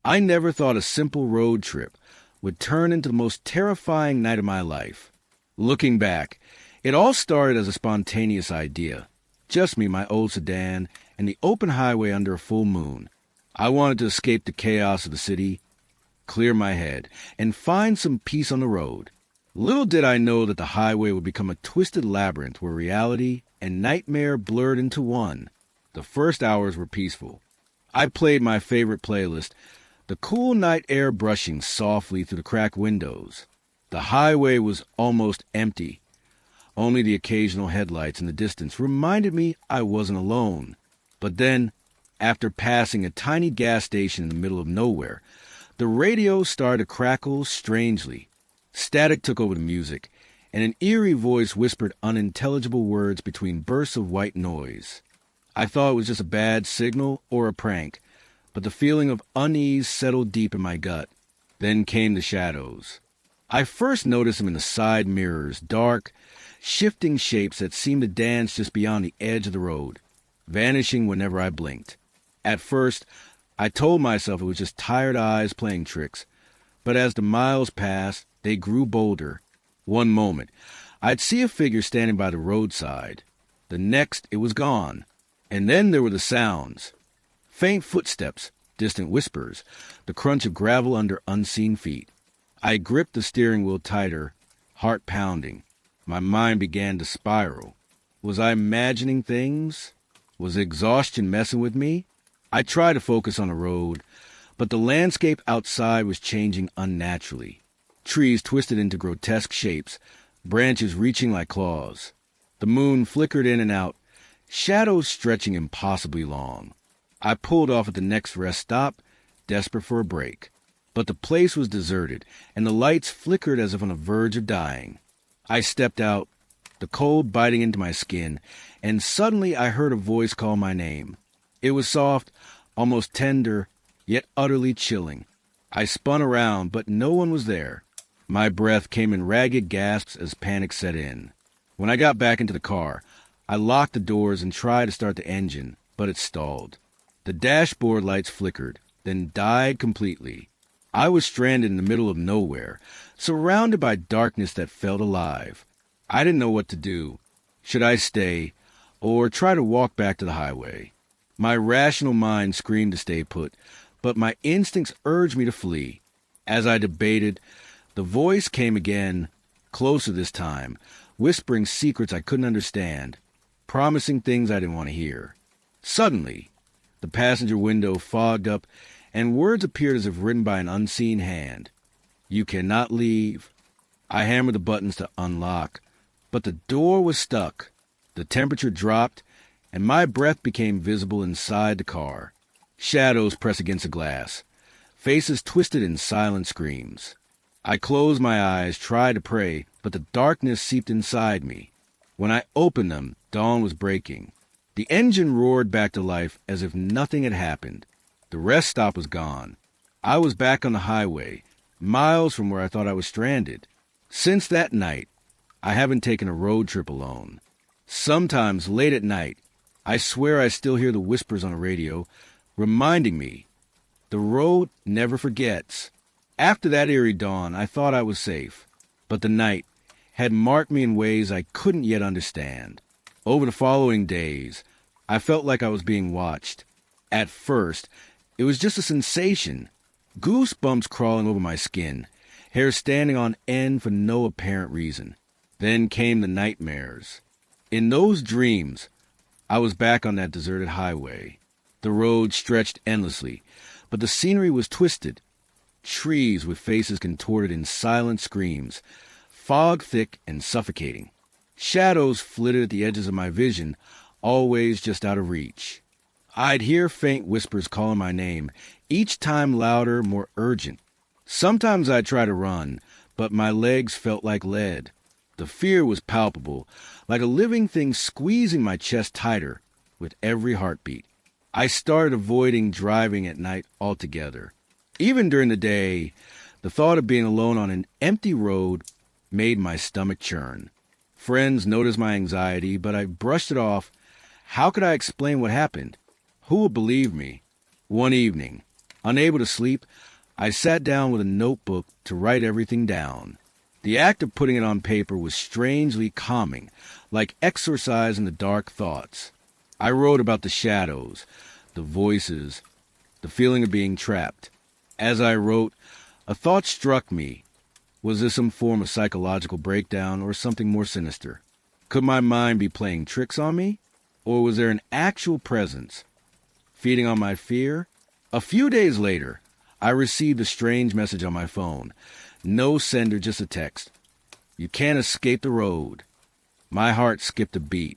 I never thought a simple road trip would turn into the most terrifying night of my life. Looking back, it all started as a spontaneous idea. Just me, my old sedan, and the open highway under a full moon. I wanted to escape the chaos of the city, clear my head, and find some peace on the road. Little did I know that the highway would become a twisted labyrinth where reality and nightmare blurred into one. The first hours were peaceful. I played my favorite playlist, the cool night air brushing softly through the cracked windows. The highway was almost empty. Only the occasional headlights in the distance reminded me I wasn't alone. But then, after passing a tiny gas station in the middle of nowhere, the radio started to crackle strangely. Static took over the music, and an eerie voice whispered unintelligible words between bursts of white noise. I thought it was just a bad signal or a prank, but the feeling of unease settled deep in my gut. Then came the shadows. I first noticed them in the side mirrors, dark, shifting shapes that seemed to dance just beyond the edge of the road, vanishing whenever I blinked. At first, I told myself it was just tired eyes playing tricks, but as the miles passed, they grew bolder. One moment, I'd see a figure standing by the roadside. The next, it was gone. And then there were the sounds. Faint footsteps, distant whispers, the crunch of gravel under unseen feet. I gripped the steering wheel tighter, heart pounding. My mind began to spiral. Was I imagining things? Was exhaustion messing with me? I tried to focus on the road, but the landscape outside was changing unnaturally. Trees twisted into grotesque shapes, branches reaching like claws. The moon flickered in and out, shadows stretching impossibly long. I pulled off at the next rest stop, desperate for a break. But the place was deserted, and the lights flickered as if on the verge of dying. I stepped out, the cold biting into my skin, and suddenly I heard a voice call my name. It was soft, almost tender, yet utterly chilling. I spun around, but no one was there. My breath came in ragged gasps as panic set in. When I got back into the car, I locked the doors and tried to start the engine, but it stalled. The dashboard lights flickered, then died completely. I was stranded in the middle of nowhere, surrounded by darkness that felt alive. I didn't know what to do. Should I stay, or try to walk back to the highway? My rational mind screamed to stay put, but my instincts urged me to flee. As I debated, the voice came again, closer this time, whispering secrets I couldn't understand, promising things I didn't want to hear. Suddenly, the passenger window fogged up, and words appeared as if written by an unseen hand. You cannot leave. I hammered the buttons to unlock, but the door was stuck. The temperature dropped, and my breath became visible inside the car. Shadows pressed against the glass. Faces twisted in silent screams. I closed my eyes, tried to pray, but the darkness seeped inside me. When I opened them, dawn was breaking. The engine roared back to life as if nothing had happened. The rest stop was gone. I was back on the highway, miles from where I thought I was stranded. Since that night, I haven't taken a road trip alone. Sometimes, late at night, I swear I still hear the whispers on the radio, reminding me, the road never forgets. After that eerie dawn, I thought I was safe, but the night had marked me in ways I couldn't yet understand. Over the following days, I felt like I was being watched. At first, it was just a sensation, goosebumps crawling over my skin, hair standing on end for no apparent reason. Then came the nightmares. In those dreams, I was back on that deserted highway. The road stretched endlessly, but the scenery was twisted. Trees with faces contorted in silent screams, fog thick and suffocating. Shadows flitted at the edges of my vision, always just out of reach. I'd hear faint whispers calling my name, each time louder, more urgent. Sometimes I'd try to run, but my legs felt like lead. The fear was palpable, like a living thing squeezing my chest tighter with every heartbeat. I started avoiding driving at night altogether. Even during the day, the thought of being alone on an empty road made my stomach churn. Friends noticed my anxiety, but I brushed it off. How could I explain what happened? Who would believe me? One evening, Unable to sleep, I sat down with a notebook to write everything down. The act of putting it on paper was strangely calming, like exorcising the dark thoughts. I wrote about the shadows, the voices, the feeling of being trapped. As I wrote, a thought struck me. Was this some form of psychological breakdown or something more sinister? Could my mind be playing tricks on me? Or was there an actual presence feeding on my fear? A few days later, I received a strange message on my phone. No sender, just a text. You can't escape the road. My heart skipped a beat.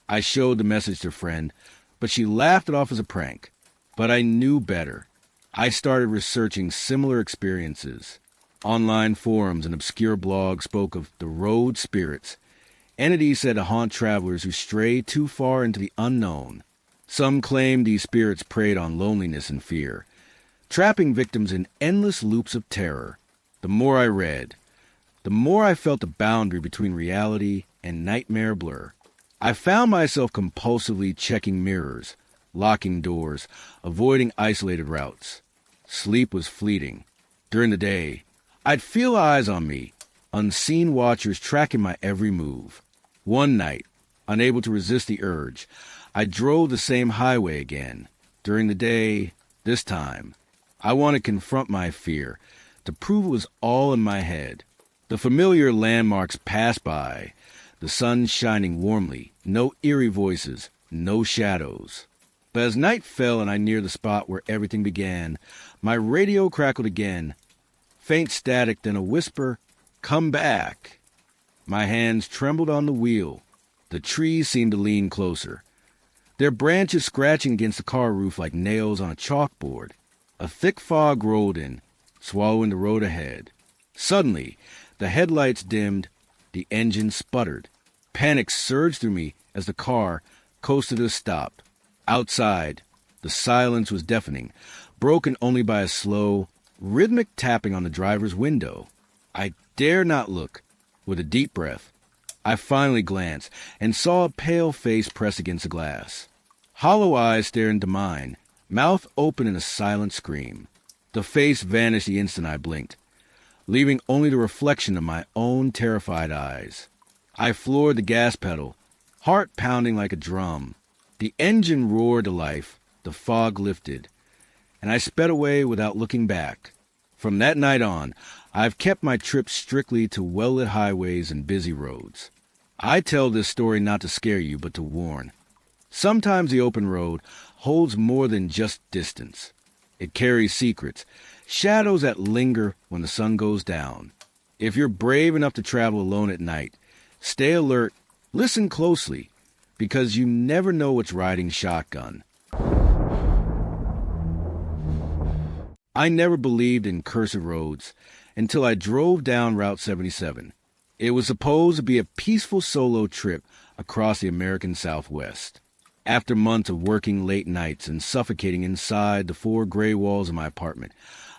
I showed the message to a friend, but she laughed it off as a prank. But I knew better. I started researching similar experiences. Online forums and obscure blogs spoke of the road spirits, entities said to haunt travelers who stray too far into the unknown. Some claimed these spirits preyed on loneliness and fear, trapping victims in endless loops of terror. The more I read, the more I felt the boundary between reality and nightmare blur. I found myself compulsively checking mirrors, locking doors, avoiding isolated routes. Sleep was fleeting. During the day, I'd feel eyes on me, unseen watchers tracking my every move. One night, unable to resist the urge, I drove the same highway again. During the day, this time, I wanted to confront my fear, to prove it was all in my head. The familiar landmarks passed by, the sun shining warmly, no eerie voices, no shadows. But as night fell and I neared the spot where everything began, my radio crackled again. Faint static, then a whisper, "Come back." My hands trembled on the wheel. The trees seemed to lean closer, their branches scratching against the car roof like nails on a chalkboard. A thick fog rolled in, swallowing the road ahead. Suddenly, the headlights dimmed, the engine sputtered. Panic surged through me as the car coasted to a stop. Outside, the silence was deafening, broken only by a slow, rhythmic tapping on the driver's window. I dared not look. With a deep breath, I finally glanced and saw a pale face pressed against the glass. Hollow eyes stared into mine, mouth open in a silent scream. The face vanished the instant I blinked, leaving only the reflection of my own terrified eyes. I floored the gas pedal, heart pounding like a drum. The engine roared to life, the fog lifted, and I sped away without looking back. From that night on, I've kept my trips strictly to well-lit highways and busy roads. I tell this story not to scare you, but to warn. Sometimes the open road holds more than just distance. It carries secrets, shadows that linger when the sun goes down. If you're brave enough to travel alone at night, stay alert, listen closely, because you never know what's riding shotgun. I never believed in cursed roads until I drove down Route 77. It was supposed to be a peaceful solo trip across the American Southwest. After months of working late nights and suffocating inside the four gray walls of my apartment,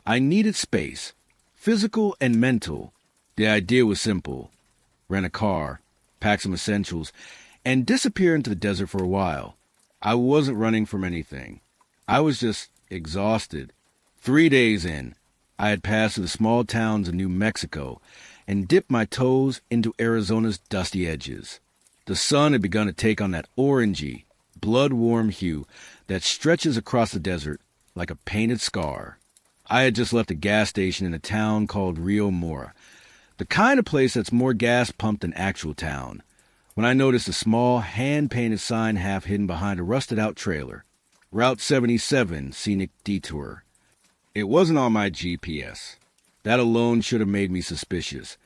I needed space, physical and mental. The idea was simple: rent a car, pack some essentials, and disappear into the desert for a while. I wasn't running from anything. I was just exhausted. 3 days in, I had passed through the small towns of New Mexico and dipped my toes into Arizona's dusty edges. The sun had begun to take on that orangey, blood-warm hue that stretches across the desert like a painted scar. I had just left a gas station in a town called Rio Mora, the kind of place that's more gas pumped than actual town, when I noticed a small, hand-painted sign half hidden behind a rusted-out trailer. Route 77, Scenic Detour. It wasn't on my GPS. That alone should have made me suspicious.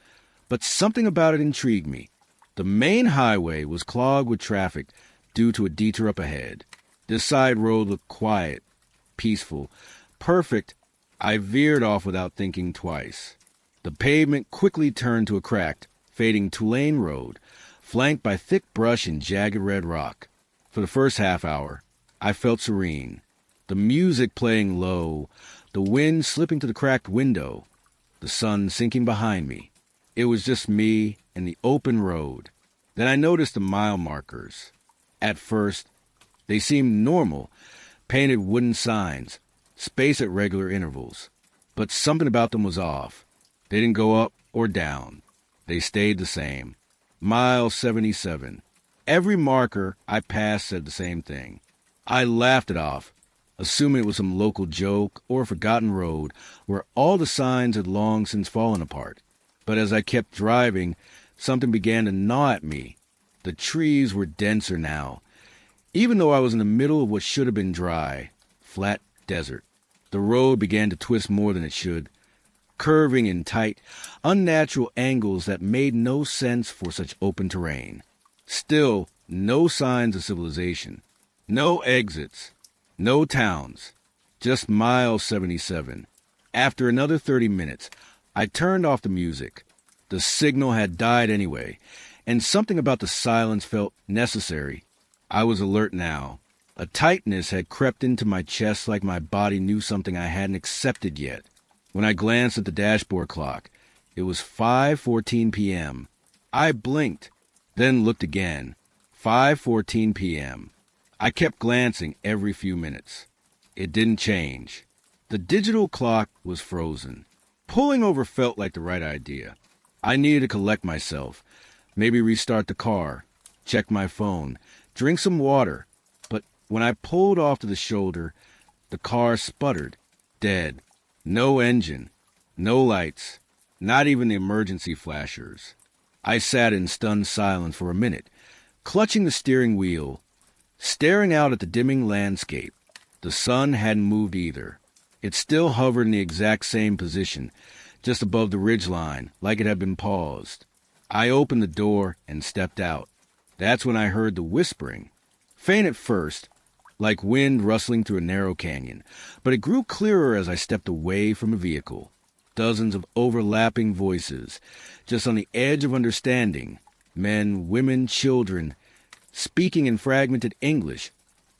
But something about it intrigued me. The main highway was clogged with traffic due to a detour up ahead. This side road looked quiet, peaceful, perfect. I veered off without thinking twice. The pavement quickly turned to a cracked, fading two-lane road, flanked by thick brush and jagged red rock. For the first half hour, I felt serene. The music playing low, the wind slipping to the cracked window, the sun sinking behind me. It was just me and the open road. Then I noticed the mile markers. At first, they seemed normal, painted wooden signs, spaced at regular intervals. But something about them was off. They didn't go up or down. They stayed the same. Mile 77. Every marker I passed said the same thing. I laughed it off, assuming it was some local joke or a forgotten road where all the signs had long since fallen apart. But as I kept driving, something began to gnaw at me. The trees were denser now, even though I was in the middle of what should have been dry, flat desert. The road began to twist more than it should, curving in tight, unnatural angles that made no sense for such open terrain. Still, no signs of civilization. No exits. No towns. Just mile 77. After another 30 minutes, I turned off the music. The signal had died anyway, and something about the silence felt necessary. I was alert now. A tightness had crept into my chest like my body knew something I hadn't accepted yet. When I glanced at the dashboard clock, it was 5:14 p.m. I blinked, then looked again. 5:14 p.m. I kept glancing every few minutes. It didn't change. The digital clock was frozen. Pulling over felt like the right idea. I needed to collect myself, maybe restart the car, check my phone, drink some water. But when I pulled off to the shoulder, the car sputtered, dead. No engine, no lights, not even the emergency flashers. I sat in stunned silence for a minute, clutching the steering wheel, staring out at the dimming landscape. The sun hadn't moved either. It still hovered in the exact same position, just above the ridgeline, like it had been paused. I opened the door and stepped out. That's when I heard the whispering. Faint at first, like wind rustling through a narrow canyon, but it grew clearer as I stepped away from the vehicle. Dozens of overlapping voices, just on the edge of understanding. Men, women, children, speaking in fragmented English,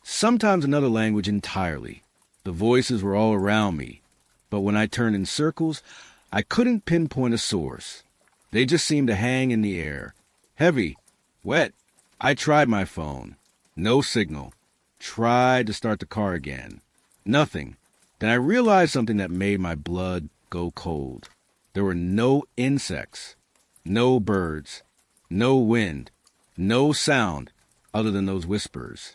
sometimes another language entirely. The voices were all around me, but when I turned in circles, I couldn't pinpoint a source. They just seemed to hang in the air. Heavy, wet. I tried my phone. No signal. Tried to start the car again. Nothing. Then I realized something that made my blood go cold. There were no insects, no birds, no wind, no sound other than those whispers.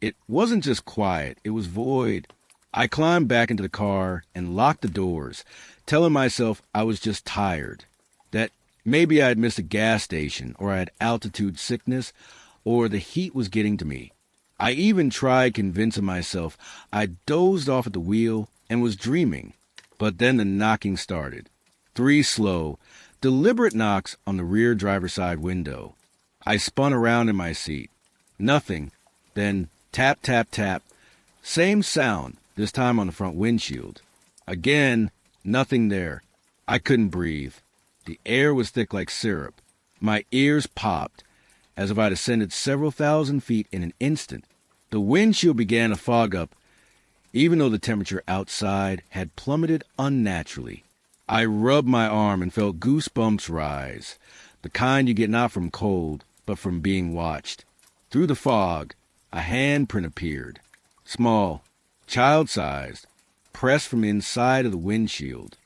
It wasn't just quiet, it was void. I climbed back into the car and locked the doors, telling myself I was just tired, that maybe I had missed a gas station, or I had altitude sickness, or the heat was getting to me. I even tried convincing myself I dozed off at the wheel and was dreaming. But then the knocking started. 3 slow, deliberate knocks on the rear driver's side window. I spun around in my seat. Nothing. Then tap, tap, tap. Same sound, this time on the front windshield. Again, nothing there. I couldn't breathe. The air was thick like syrup. My ears popped, as if I'd ascended several thousand feet in an instant. The windshield began to fog up, even though the temperature outside had plummeted unnaturally. I rubbed my arm and felt goosebumps rise, the kind you get not from cold, but from being watched. Through the fog, a handprint appeared, small, child-sized, pressed from inside of the windshield.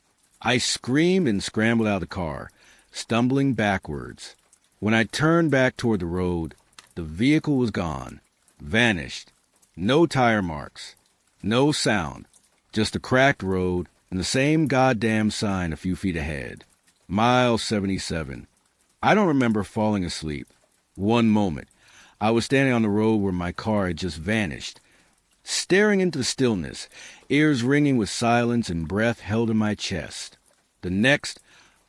I screamed and scrambled out of the car, stumbling backwards. When I turned back toward the road, the vehicle was gone, vanished. No tire marks, no sound, just a cracked road and the same goddamn sign a few feet ahead. Mile 77. I don't remember falling asleep. One moment, I was standing on the road where my car had just vanished, staring into the stillness, ears ringing with silence and breath held in my chest. The next,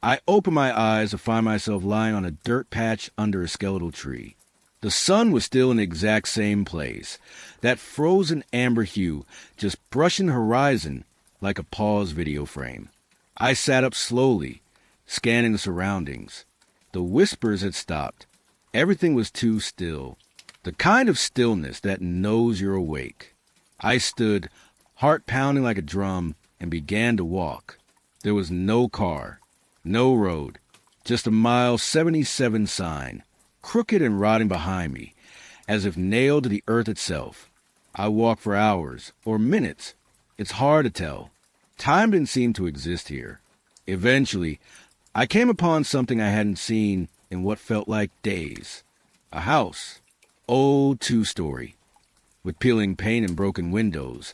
I opened my eyes to find myself lying on a dirt patch under a skeletal tree. The sun was still in the exact same place, that frozen amber hue just brushing the horizon like a paused video frame. I sat up slowly, scanning the surroundings. The whispers had stopped. Everything was too still, the kind of stillness that knows you're awake. I stood, heart pounding like a drum, and began to walk. There was no car, no road, just a mile 77 sign, crooked and rotting behind me, as if nailed to the earth itself. I walked for hours, or minutes, It's hard to tell. Time didn't seem to exist here. Eventually, I came upon something I hadn't seen in what felt like days. A house. Old two-story, with peeling paint and broken windows,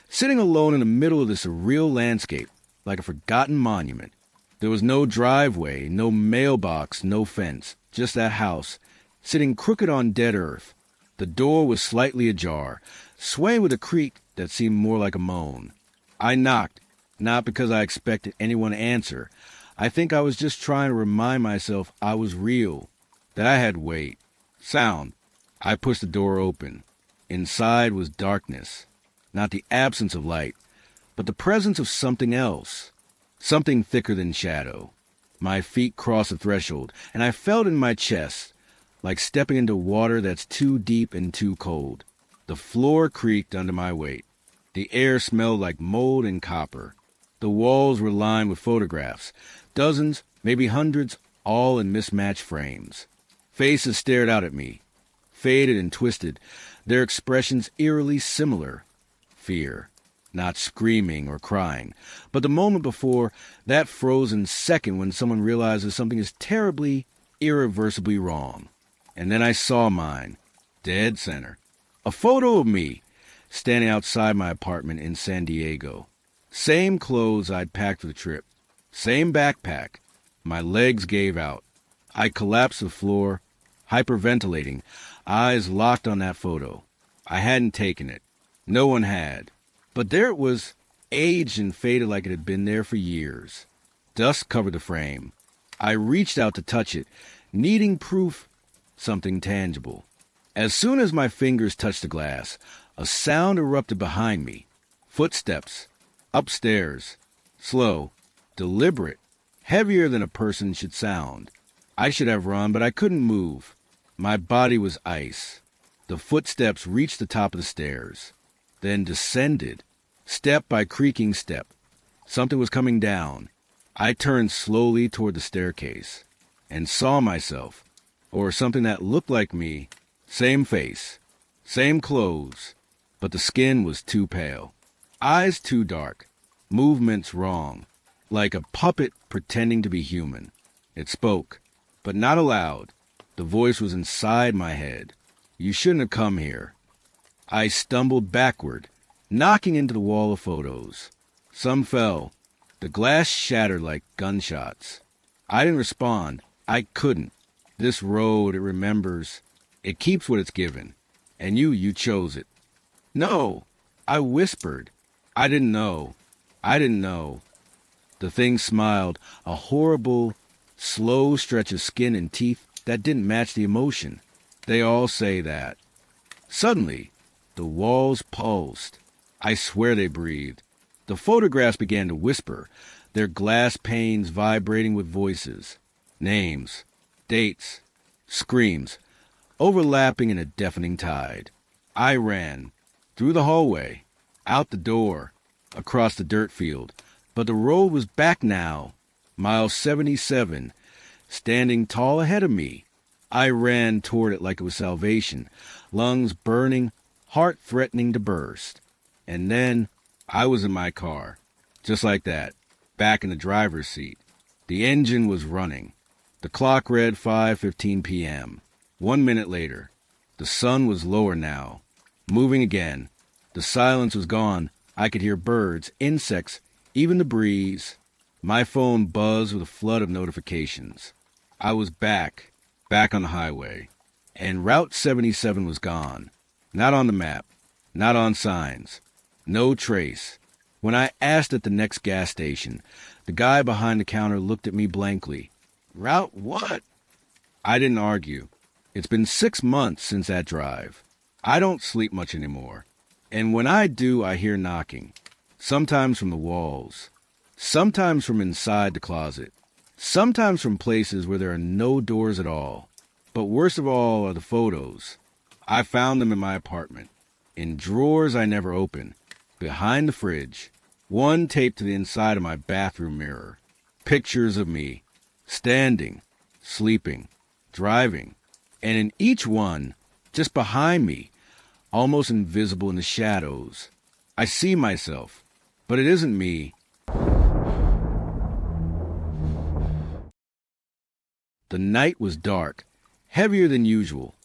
sitting alone in the middle of this surreal landscape, like a forgotten monument. There was no driveway, no mailbox, no fence, just that house, sitting crooked on dead earth. The door was slightly ajar, swaying with a creak that seemed more like a moan. I knocked, not because I expected anyone to answer. I think I was just trying to remind myself I was real, that I had weight, sound. I pushed the door open. Inside was darkness, not the absence of light, but the presence of something else, something thicker than shadow. My feet crossed the threshold, and I felt in my chest, like stepping into water that's too deep and too cold. The floor creaked under my weight. The air smelled like mold and copper. The walls were lined with photographs, dozens, maybe hundreds, all in mismatched frames. Faces stared out at me, faded and twisted, their expressions eerily similar. Fear, not screaming or crying, but the moment before, that frozen second when someone realizes something is terribly, irreversibly wrong. And then I saw mine, dead center. A photo of me, standing outside my apartment in San Diego. Same clothes I'd packed for the trip. Same backpack. My legs gave out. I collapsed to the floor, hyperventilating, eyes locked on that photo. I hadn't taken it. No one had. But there it was, aged and faded like it had been there for years. Dust covered the frame. I reached out to touch it, needing proof, something tangible. As soon as my fingers touched the glass, a sound erupted behind me. Footsteps. Upstairs. Slow. Deliberate. Heavier than a person should sound. I should have run, but I couldn't move. My body was ice. The footsteps reached the top of the stairs, then descended, step by creaking step. Something was coming down. I turned slowly toward the staircase and saw myself, or something that looked like me, same face, same clothes, but the skin was too pale, eyes too dark, movements wrong, like a puppet pretending to be human. It spoke, but not aloud. The voice was inside my head. You shouldn't have come here. I stumbled backward, knocking into the wall of photos. Some fell. The glass shattered like gunshots. I didn't respond. I couldn't. This road, it remembers. It keeps what it's given. And you chose it. No, I whispered. I didn't know. I didn't know. The thing smiled, a horrible, slow stretch of skin and teeth that didn't match the emotion. They all say that. Suddenly, the walls pulsed. I swear they breathed. The photographs began to whisper, their glass panes vibrating with voices, names, dates, screams, overlapping in a deafening tide. I ran, through the hallway, out the door, across the dirt field, but the road was back now, mile 77, standing tall ahead of me. I ran toward it like it was salvation, lungs burning, heart threatening to burst. And then I was in my car, just like that, back in the driver's seat. The engine was running. The clock read 5:15 p.m. 1 minute later. The sun was lower now, moving again. The silence was gone. I could hear birds, insects, even the breeze. My phone buzzed with a flood of notifications. I was back on the highway, and Route 77 was gone. Not on the map, not on signs, no trace. When I asked at the next gas station, the guy behind the counter looked at me blankly. Route what? I didn't argue. It's been 6 months since that drive. I don't sleep much anymore, and when I do, I hear knocking, sometimes from the walls, sometimes from inside the closet, sometimes from places where there are no doors at all. But worst of all are the photos. I found them in my apartment, in drawers I never opened, behind the fridge, one taped to the inside of my bathroom mirror. Pictures of me, standing, sleeping, driving, and in each one, just behind me, almost invisible in the shadows, I see myself, but it isn't me. The night was dark, heavier than usual,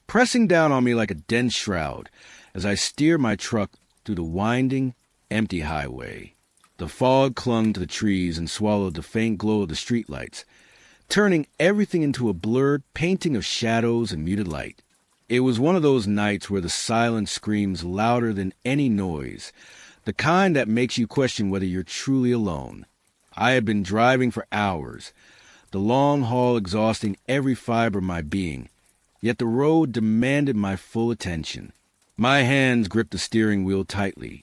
pressing down on me like a dense shroud as I steered my truck through the winding, empty highway. The fog clung to the trees and swallowed the faint glow of the streetlights, turning everything into a blurred painting of shadows and muted light. It was one of those nights where the silence screams louder than any noise, the kind that makes you question whether you're truly alone. I had been driving for hours, the long haul exhausting every fiber of my being, yet the road demanded my full attention. My hands gripped the steering wheel tightly,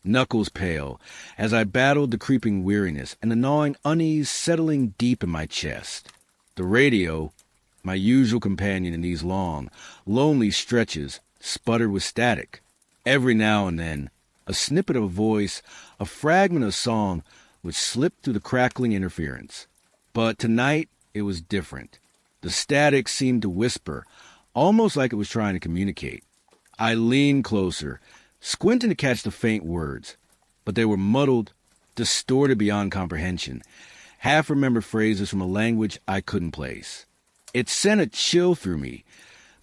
knuckles pale, as I battled the creeping weariness and the gnawing unease settling deep in my chest. The radio, my usual companion in these long, lonely stretches, sputtered with static. Every now and then, a snippet of a voice, a fragment of song, would slip through the crackling interference. But tonight, it was different. The static seemed to whisper, almost like it was trying to communicate. I leaned closer, squinting to catch the faint words, but they were muddled, distorted beyond comprehension, half-remembered phrases from a language I couldn't place. It sent a chill through me,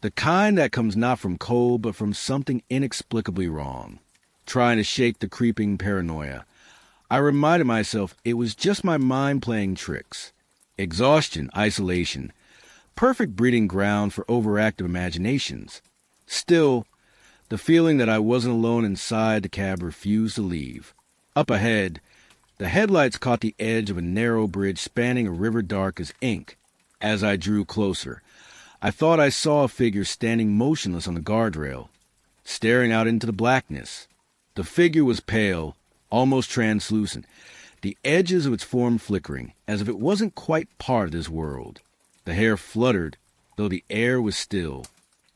the kind that comes not from cold, but from something inexplicably wrong. Trying to shake the creeping paranoia, I reminded myself it was just my mind playing tricks. Exhaustion, isolation, perfect breeding ground for overactive imaginations. Still, the feeling that I wasn't alone inside the cab refused to leave. Up ahead, the headlights caught the edge of a narrow bridge spanning a river dark as ink. As I drew closer, I thought I saw a figure standing motionless on the guardrail, staring out into the blackness. The figure was pale, almost translucent, the edges of its form flickering, as if it wasn't quite part of this world. The hair fluttered, though the air was still.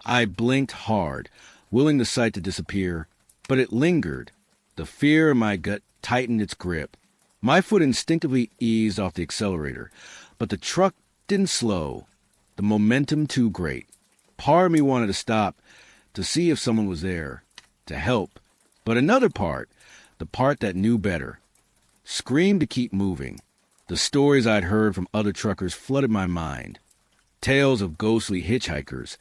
I blinked hard, willing the sight to disappear, but it lingered. The fear in my gut tightened its grip. My foot instinctively eased off the accelerator, but the truck didn't slow, the momentum too great. Part of me wanted to stop, to see if someone was there, to help. But another part, the part that knew better, screamed to keep moving. The stories I'd heard from other truckers flooded my mind. Tales of ghostly hitchhikers,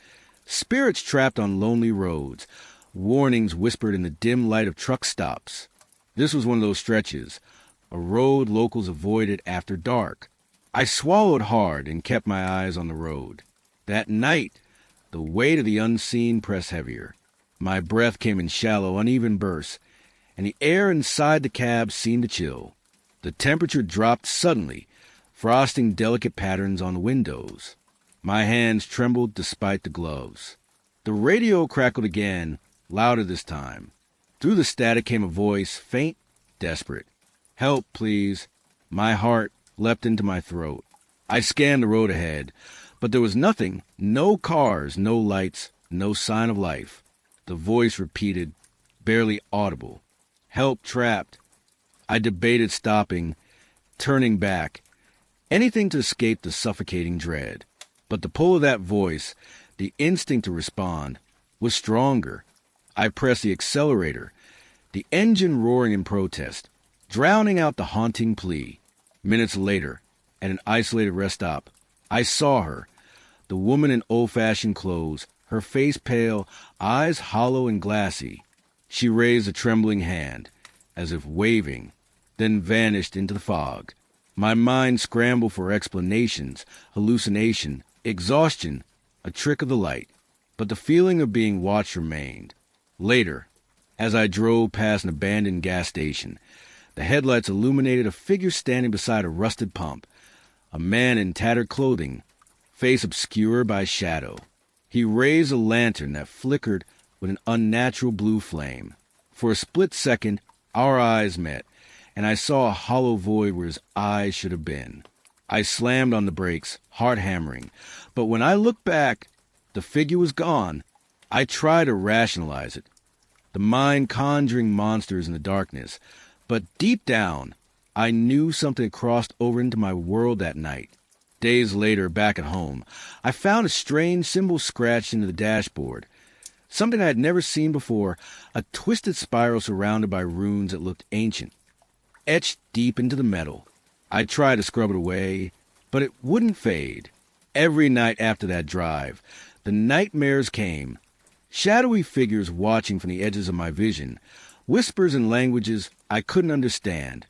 spirits trapped on lonely roads, warnings whispered in the dim light of truck stops. This was one of those stretches, a road locals avoided after dark. I swallowed hard and kept my eyes on the road. That night, the weight of the unseen pressed heavier. My breath came in shallow, uneven bursts, and the air inside the cab seemed to chill. The temperature dropped suddenly, frosting delicate patterns on the windows. My hands trembled despite the gloves. The radio crackled again, louder this time. Through the static came a voice, faint, desperate. "Help, please." My heart leapt into my throat. I scanned the road ahead, but there was nothing, no cars, no lights, no sign of life. The voice repeated, barely audible, "Help, trapped." I debated stopping, turning back, anything to escape the suffocating dread. But the pull of that voice, the instinct to respond, was stronger. I pressed the accelerator, the engine roaring in protest, drowning out the haunting plea. Minutes later, at an isolated rest stop, I saw her, the woman in old-fashioned clothes, her face pale, eyes hollow and glassy. She raised a trembling hand, as if waving, then vanished into the fog. My mind scrambled for explanations, hallucination, exhaustion, a trick of the light. But the feeling of being watched remained. Later, as I drove past an abandoned gas station, the headlights illuminated a figure standing beside a rusted pump, a man in tattered clothing, face obscured by shadow. He raised a lantern that flickered with an unnatural blue flame. For a split second, our eyes met, and I saw a hollow void where his eyes should have been. I slammed on the brakes, heart hammering, but when I looked back, the figure was gone. I tried to rationalize it, the mind conjuring monsters in the darkness, but deep down, I knew something had crossed over into my world that night. Days later, back at home, I found a strange symbol scratched into the dashboard. Something I had never seen before, a twisted spiral surrounded by runes that looked ancient, etched deep into the metal. I tried to scrub it away, but it wouldn't fade. Every night after that drive, the nightmares came. Shadowy figures watching from the edges of my vision, whispers in languages I couldn't understand,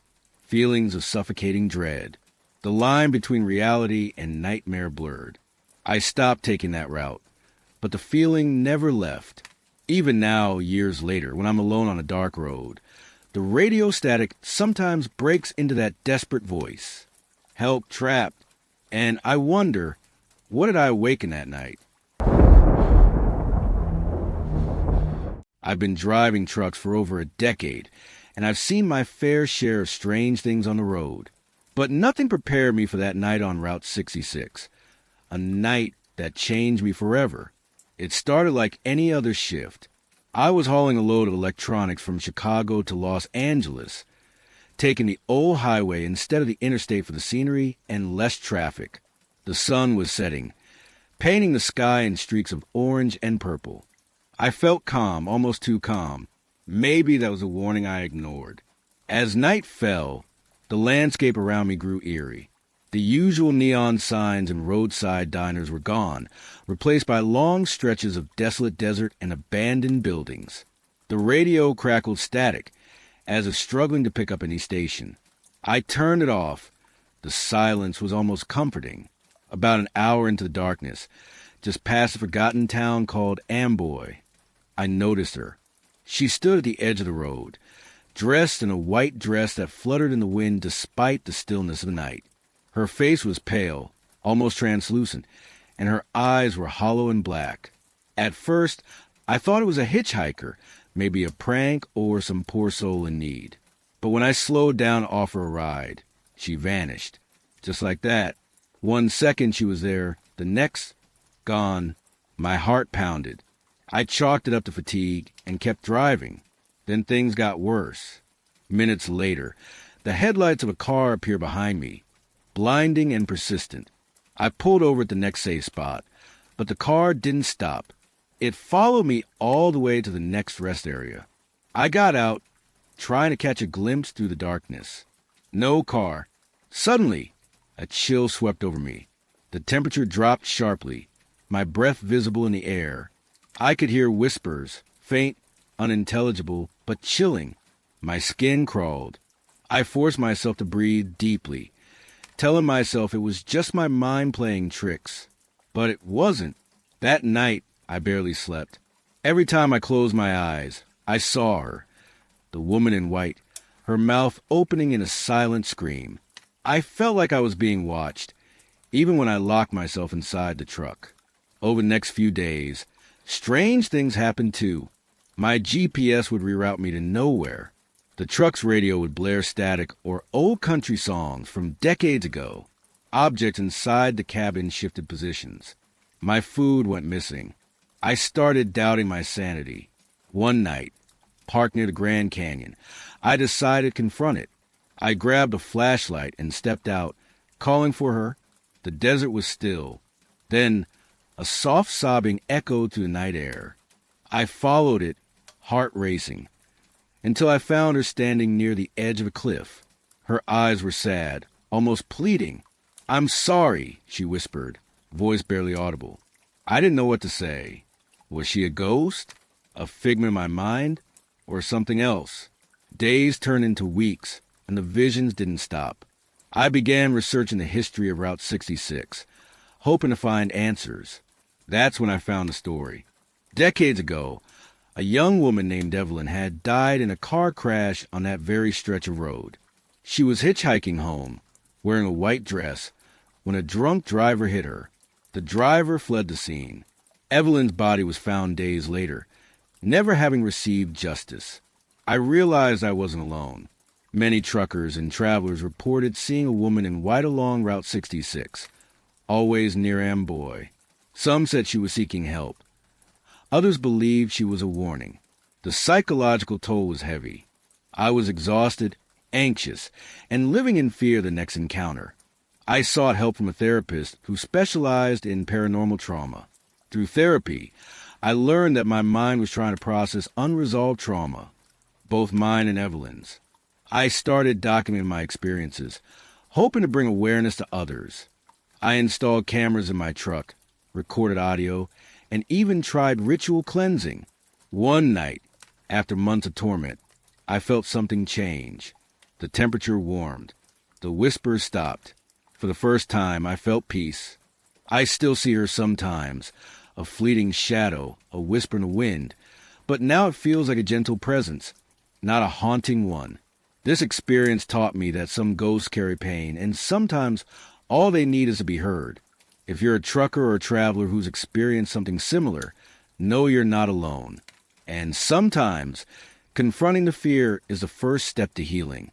feelings of suffocating dread. The line between reality and nightmare blurred. I stopped taking that route, but the feeling never left. Even now, years later, when I'm alone on a dark road, the radio static sometimes breaks into that desperate voice. Help, trapped. And I wonder, what did I awaken that night? I've been driving trucks for over a decade, and I've seen my fair share of strange things on the road. But nothing prepared me for that night on Route 66, a night that changed me forever. It started like any other shift. I was hauling a load of electronics from Chicago to Los Angeles, taking the old highway instead of the interstate for the scenery and less traffic. The sun was setting, painting the sky in streaks of orange and purple. I felt calm, almost too calm. Maybe that was a warning I ignored. As night fell, the landscape around me grew eerie. The usual neon signs and roadside diners were gone, replaced by long stretches of desolate desert and abandoned buildings. The radio crackled static, as if struggling to pick up any station. I turned it off. The silence was almost comforting. About an hour into the darkness, just past a forgotten town called Amboy, I noticed her. She stood at the edge of the road, dressed in a white dress that fluttered in the wind despite the stillness of the night. Her face was pale, almost translucent, and her eyes were hollow and black. At first, I thought it was a hitchhiker, maybe a prank or some poor soul in need. But when I slowed down to offer a ride, she vanished. Just like that. 1 second she was there, the next, gone. My heart pounded. I chalked it up to fatigue and kept driving. Then things got worse. Minutes later, the headlights of a car appeared behind me, blinding and persistent. I pulled over at the next safe spot, but the car didn't stop. It followed me all the way to the next rest area. I got out, trying to catch a glimpse through the darkness. No car. Suddenly, a chill swept over me. The temperature dropped sharply, my breath visible in the air. I could hear whispers, faint, unintelligible, but chilling. My skin crawled. I forced myself to breathe deeply, telling myself it was just my mind playing tricks. But it wasn't. That night, I barely slept. Every time I closed my eyes, I saw her, the woman in white, her mouth opening in a silent scream. I felt like I was being watched, even when I locked myself inside the truck. Over the next few days, strange things happened too. My GPS would reroute me to nowhere. The truck's radio would blare static or old country songs from decades ago. Objects inside the cabin shifted positions. My food went missing. I started doubting my sanity. One night, parked near the Grand Canyon, I decided to confront it. I grabbed a flashlight and stepped out, calling for her. The desert was still. Then, a soft sobbing echoed through the night air. I followed it, heart racing, until I found her standing near the edge of a cliff. Her eyes were sad, almost pleading. "I'm sorry," she whispered, voice barely audible. I didn't know what to say. Was she a ghost? A figment of my mind? Or something else? Days turned into weeks, and the visions didn't stop. I began researching the history of Route 66, hoping to find answers. That's when I found the story. Decades ago, a young woman named Evelyn had died in a car crash on that very stretch of road. She was hitchhiking home, wearing a white dress, when a drunk driver hit her. The driver fled the scene. Evelyn's body was found days later, never having received justice. I realized I wasn't alone. Many truckers and travelers reported seeing a woman in white along Route 66, always near Amboy. Some said she was seeking help. Others believed she was a warning. The psychological toll was heavy. I was exhausted, anxious, and living in fear of the next encounter. I sought help from a therapist who specialized in paranormal trauma. Through therapy, I learned that my mind was trying to process unresolved trauma, both mine and Evelyn's. I started documenting my experiences, hoping to bring awareness to others. I installed cameras in my truck, recorded audio, and even tried ritual cleansing. One night, after months of torment, I felt something change. The temperature warmed. The whispers stopped. For the first time, I felt peace. I still see her sometimes, a fleeting shadow, a whisper in the wind, but now it feels like a gentle presence, not a haunting one. This experience taught me that some ghosts carry pain, and sometimes all they need is to be heard. If you're a trucker or a traveler who's experienced something similar, know you're not alone. And sometimes, confronting the fear is the first step to healing.